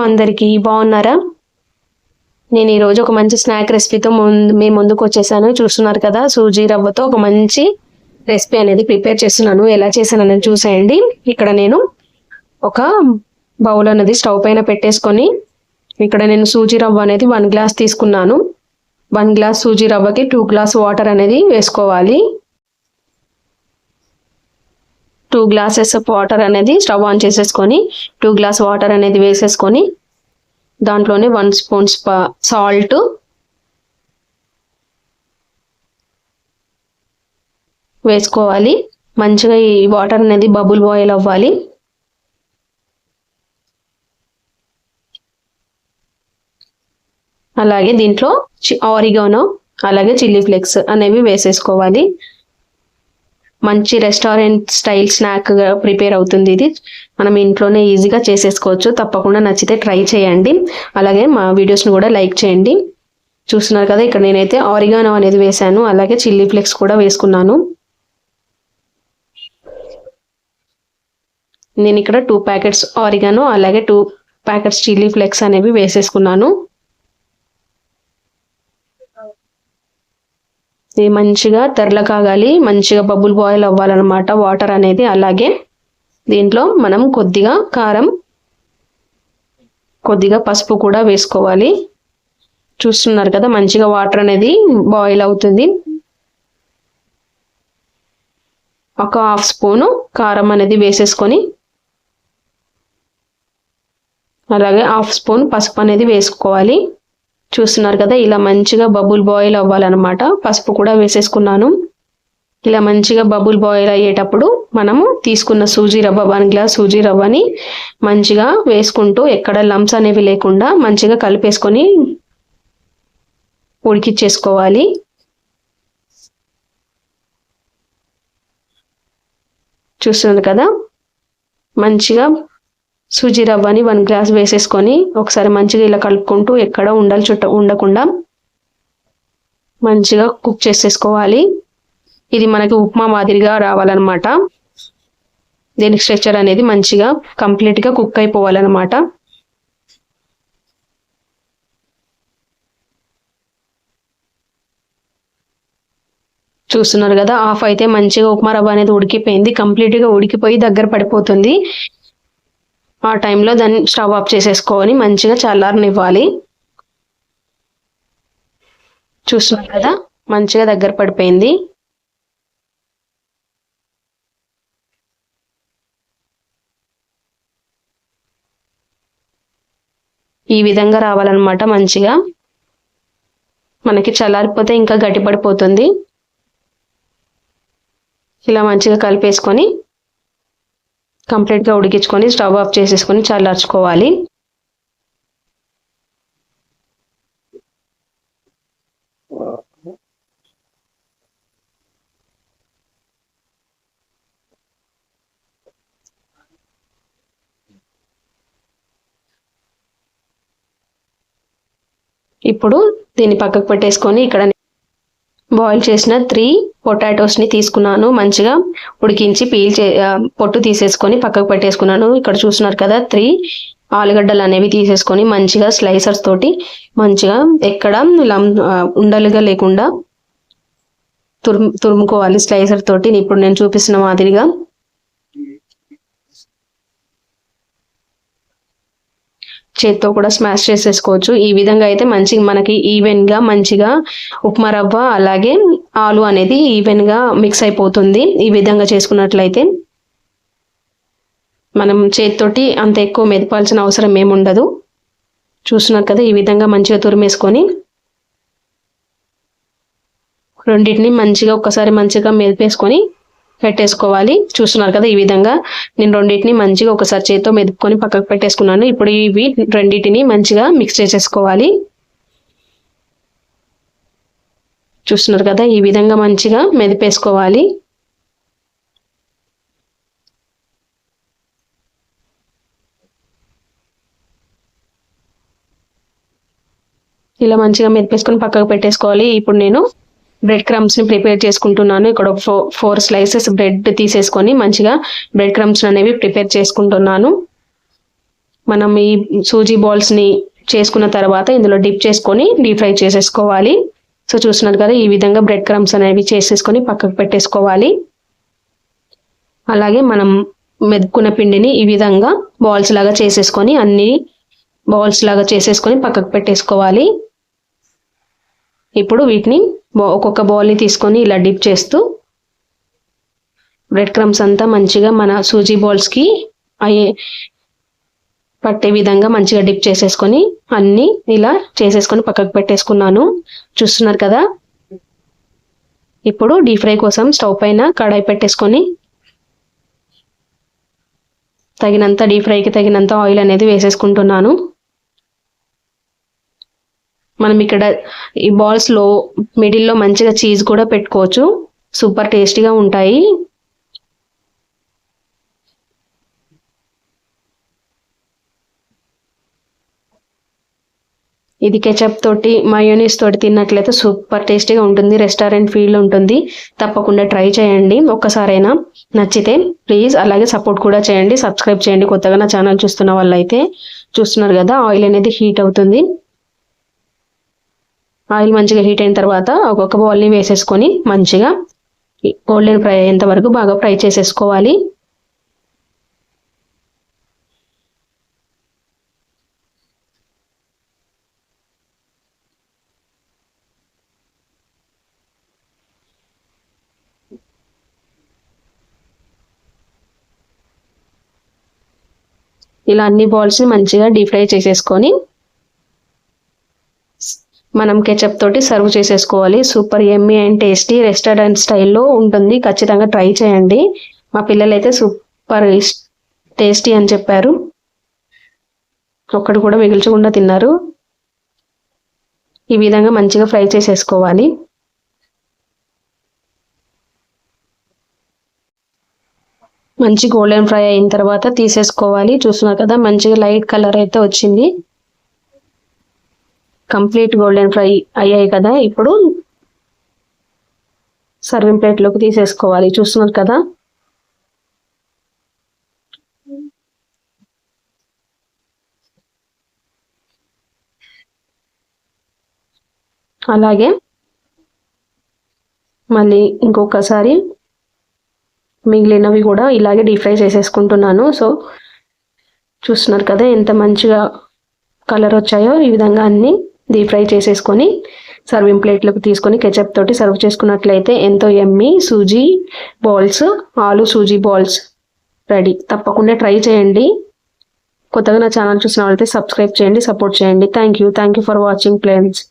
అందరికీ, బాగున్నారా? నేను ఈరోజు ఒక మంచి స్నాక్ రెసిపీతో మీ ముందుకు వచ్చేసాను. చూస్తున్నారు కదా, సూజీ రవ్వతో ఒక మంచి రెసిపీ అనేది ప్రిపేర్ చేస్తున్నాను. ఎలా చేశాను అనేది చూసేయండి. ఇక్కడ నేను ఒక బౌల్ అనేది స్టవ్ పైన పెట్టేసుకొని ఇక్కడ నేను సూజీ రవ్వ అనేది 1 గ్లాస్ తీసుకున్నాను. 1 గ్లాస్ సూజీ రవ్వకి 2 గ్లాస్ వాటర్ అనేది వేసుకోవాలి. 2 గ్లాసెస్ ఆఫ్ వాటర్ అనేది స్టవ్ ఆన్ చేసేసుకొని 2 గ్లాస్ వాటర్ అనేది వేసేసుకొని దాంట్లోనే 1 స్పూన్ సాల్ట్, వేసుకోవాలి. మంచిగా ఈ వాటర్ అనేది బబుల్ బాయిల్ అవ్వాలి. అలాగే దీంట్లో ఆరిగానో అలాగే చిల్లీ ఫ్లేక్స్ అనేవి వేసేసుకోవాలి. మంచి రెస్టారెంట్ స్టైల్ స్నాక్ గా ప్రిపేర్ అవుతుంది. ఇది మనం ఇంట్లోనే ఈజీగా చేసేసుకోవచ్చు. తప్పకుండా నచ్చితే ట్రై చేయండి. అలాగే మా వీడియోస్ని కూడా లైక్ చేయండి. చూస్తున్నారు కదా, ఇక్కడ నేనైతే ఆరిగానో అనేది వేసాను. అలాగే చిల్లీ ఫ్లేక్స్ కూడా వేసుకున్నాను. నేను ఇక్కడ 2 ప్యాకెట్స్ ఆరిగానో అలాగే 2 ప్యాకెట్స్ చిల్లీ ఫ్లేక్స్ అనేవి వేసేసుకున్నాను. ఇది మంచిగా తెరల కాగాలి, మంచిగా బబుల్ బాయిల్ అవ్వాలన్నమాట వాటర్ అనేది. అలాగే దీంట్లో మనం కొద్దిగా కారం, కొద్దిగా పసుపు కూడా వేసుకోవాలి. చూస్తున్నారు కదా, మంచిగా వాటర్ అనేది బాయిల్ అవుతుంది. ఒక 1/2 స్పూను కారం అనేది వేసేసుకొని అలాగే 1/2 స్పూన్ పసుపు అనేది వేసుకోవాలి. చూస్తున్నారు కదా, ఇలా మంచిగా బబుల్ బాయిల్ అవ్వాలన్నమాట. పసుపు కూడా వేసేసుకున్నాను. ఇలా మంచిగా బబుల్ బాయిల్ అయ్యేటప్పుడు మనము తీసుకున్న సూజీ రవ్వ 1 గ్లాస్ సూజీ రవ్వని మంచిగా వేసుకుంటూ ఎక్కడ లంప్స్ అనేవి లేకుండా మంచిగా కలిపేసుకొని ఉడికిచ్చేసుకోవాలి. చూస్తున్నారు కదా, మంచిగా సూజీ రవ్వని 1 గ్లాస్ వేసేసుకొని ఒకసారి మంచిగా ఇలా కలుపుకుంటూ ఎక్కడ ఉండకుండా మంచిగా కుక్ చేసేసుకోవాలి. ఇది మనకి ఉప్మా మాదిరిగా రావాలన్నమాట. దీనికి స్ట్రక్చర్ అనేది మంచిగా కంప్లీట్గా కుక్ అయిపోవాలన్నమాట. చూస్తున్నారు కదా, హాఫ్ అయితే మంచిగా ఉప్మా రవ్వ అనేది ఉడికిపోయింది. కంప్లీట్గా ఉడికిపోయి దగ్గర పడిపోతుంది. ఆ టైంలో దాన్ని స్టవ్ ఆఫ్ చేసేసుకొని మంచిగా చల్లారనివ్వాలి. చూస్తున్నారు కదా, మంచిగా దగ్గర పడిపోయింది. ఈ విధంగా రావాలన్నమాట. మంచిగా మనకి చల్లారిపోతే ఇంకా గట్టి పడిపోతుంది. ఇలా మంచిగా కలిపేసుకొని కంప్లీట్గా ఉడికించుకొని స్టవ్ ఆఫ్ చేసేసుకొని చల్లార్చుకోవాలి. ఇప్పుడు దీన్ని పక్కకు పెట్టేసుకొని ఇక్కడ బాయిల్ చేసిన 3 పొటాటోస్ని తీసుకున్నాను. మంచిగా ఉడికించి పొట్టు తీసేసుకొని పక్కకు పెట్టేసుకున్నాను. ఇక్కడ చూస్తున్నారు కదా, 3 ఆలుగడ్డలు అనేవి తీసేసుకొని మంచిగా స్లైసర్స్ తోటి మంచిగా ఎక్కడ ఉండలుగా లేకుండా తురుముకోవాలి స్లైసర్ తోటి. ఇప్పుడు నేను చూపిస్తున్న మాదిరిగా చేత్తో కూడా స్మాష్ చేసేసుకోవచ్చు. ఈ విధంగా అయితే మంచిగా మనకి ఈవెన్గా మంచిగా ఉప్మా రవ్వ అలాగే ఆలు అనేది ఈవెన్గా మిక్స్ అయిపోతుంది. ఈ విధంగా చేసుకున్నట్లయితే మనం చేత్తోటి అంత ఎక్కువ మెదపాల్సిన అవసరం ఏముండదు. చూస్తున్నారు కదా, ఈ విధంగా మంచిగా తురిమేసుకొని రెండింటిని మంచిగా ఒక్కసారి మంచిగా మెదిపేసుకొని పెట్టేసుకోవాలి. చూస్తున్నారు కదా, ఈ విధంగా నేను రెండింటిని మంచిగా ఒకసారి చేతితో మెదుపుకొని పక్కకు పెట్టేసుకున్నాను. ఇప్పుడు ఇవి రెండింటిని మంచిగా మిక్స్ చేసేసుకోవాలి. చూస్తున్నారు కదా, ఈ విధంగా మంచిగా మెదిపేసుకోవాలి. ఇలా మంచిగా మెదిపేసుకొని పక్కకు పెట్టేసుకోవాలి. ఇప్పుడు నేను బ్రెడ్ క్రమ్స్ ని ప్రిపేర్ చేసుకుంటున్నాను. ఇక్కడ 4 స్లైసెస్ బ్రెడ్ తీసేసుకొని మంచిగా బ్రెడ్ క్రమ్స్ అనేవి ప్రిపేర్ చేసుకుంటున్నాను. మనం ఈ సూజీ బాల్స్ని చేసుకున్న తర్వాత ఇందులో డిప్ చేసుకొని డీప్ ఫ్రై చేసేసుకోవాలి. సో చూస్తున్నారు కదా, ఈ విధంగా బ్రెడ్ క్రమ్స్ అనేవి చేసేసుకొని పక్కకు పెట్టేసుకోవాలి. అలాగే మనం మెదుపుకున్న పిండిని ఈ విధంగా బాల్స్ లాగా చేసేసుకొని అన్ని బాల్స్ లాగా చేసేసుకొని పక్కకు పెట్టేసుకోవాలి. ఇప్పుడు వీటిని ఒక్కొక్క బాల్ని తీసుకొని ఇలా డిప్ చేస్తూ బ్రెడ్ క్రమ్స్ అంతా మంచిగా మన సూజీ బాల్స్కి అయ్యే పట్టే విధంగా మంచిగా డిప్ చేసేసుకొని అన్నీ ఇలా చేసేసుకొని పక్కకు పెట్టేసుకున్నాను. చూస్తున్నారు కదా, ఇప్పుడు డీప్ ఫ్రై కోసం స్టవ్ పైన కడాయి పెట్టేసుకొని తగినంత డీప్ ఫ్రైకి తగినంత ఆయిల్ అనేది వేసేసుకుంటున్నాను. మనం ఇక్కడ ఈ బాల్స్లో మిడిల్లో మంచిగా చీజ్ కూడా పెట్టుకోవచ్చు, సూపర్ టేస్టీగా ఉంటాయి. ఇది కెచప్ తోటి మయోనీస్ తోటి తిన్నట్లయితే సూపర్ టేస్టీగా ఉంటుంది, రెస్టారెంట్ ఫీల్ ఉంటుంది. తప్పకుండా ట్రై చేయండి ఒక్కసారైనా. నచ్చితే ప్లీజ్ అలాగే సపోర్ట్ కూడా చేయండి, సబ్స్క్రైబ్ చేయండి కొత్తగా నా ఛానల్ చూస్తున్న వాళ్ళైతే. చూస్తున్నారు కదా, ఆయిల్ అనేది హీట్ అవుతుంది. ఆయిల్ మంచిగా హీట్ అయిన తర్వాత ఒక్కొక్క బాల్ని వేసేసుకొని మంచిగా గోల్డెన్ ఫ్రై అయ్యేంత వరకు బాగా ఫ్రై చేసేసుకోవాలి. ఇలా అన్ని బాల్స్ని మంచిగా డీప్ ఫ్రై చేసేసుకొని మనం కెచప్ తోటి సర్వ్ చేసేసుకోవాలి. Super yummy and tasty restaurant స్టైల్లో ఉంటుంది. ఖచ్చితంగా ట్రై చేయండి. మా పిల్లలు అయితే సూపర్ టేస్టీ అని చెప్పారు, ఒక్కడు కూడా మిగిల్చకుండా తిన్నారు. ఈ విధంగా మంచిగా ఫ్రై చేసేసుకోవాలి. మంచి గోల్డెన్ ఫ్రై అయిన తర్వాత తీసేసుకోవాలి. చూస్తున్నారు కదా, మంచిగా లైట్ కలర్ అయితే వచ్చింది. కంప్లీట్ గోల్డెన్ ఫ్రై అయ్యాయి కదా, ఇప్పుడు సర్వింగ్ ప్లేట్లోకి తీసేసుకోవాలి. చూస్తున్నారు కదా, అలాగే మళ్ళీ ఇంకొకసారి మిగిలినవి కూడా ఇలాగే డీప్ ఫ్రై చేసేసుకుంటున్నాను. సో చూస్తున్నారు కదా ఎంత మంచిగా కలర్ వచ్చాయో. ఈ విధంగా అన్ని డీప్ ఫ్రై చేసేసుకొని సర్వింగ్ ప్లేట్లోకి తీసుకొని కెచప్ తోటి సర్వ్ చేసుకున్నట్లయితే ఎంతో యమ్మీ సూజీ బాల్స్, ఆలు సూజీ బాల్స్ రెడీ. తప్పకుండా ట్రై చేయండి. కొత్తగా నా ఛానల్ చూసిన వాళ్ళైతే సబ్స్క్రైబ్ చేయండి, సపోర్ట్ చేయండి. Thank you for watching friends.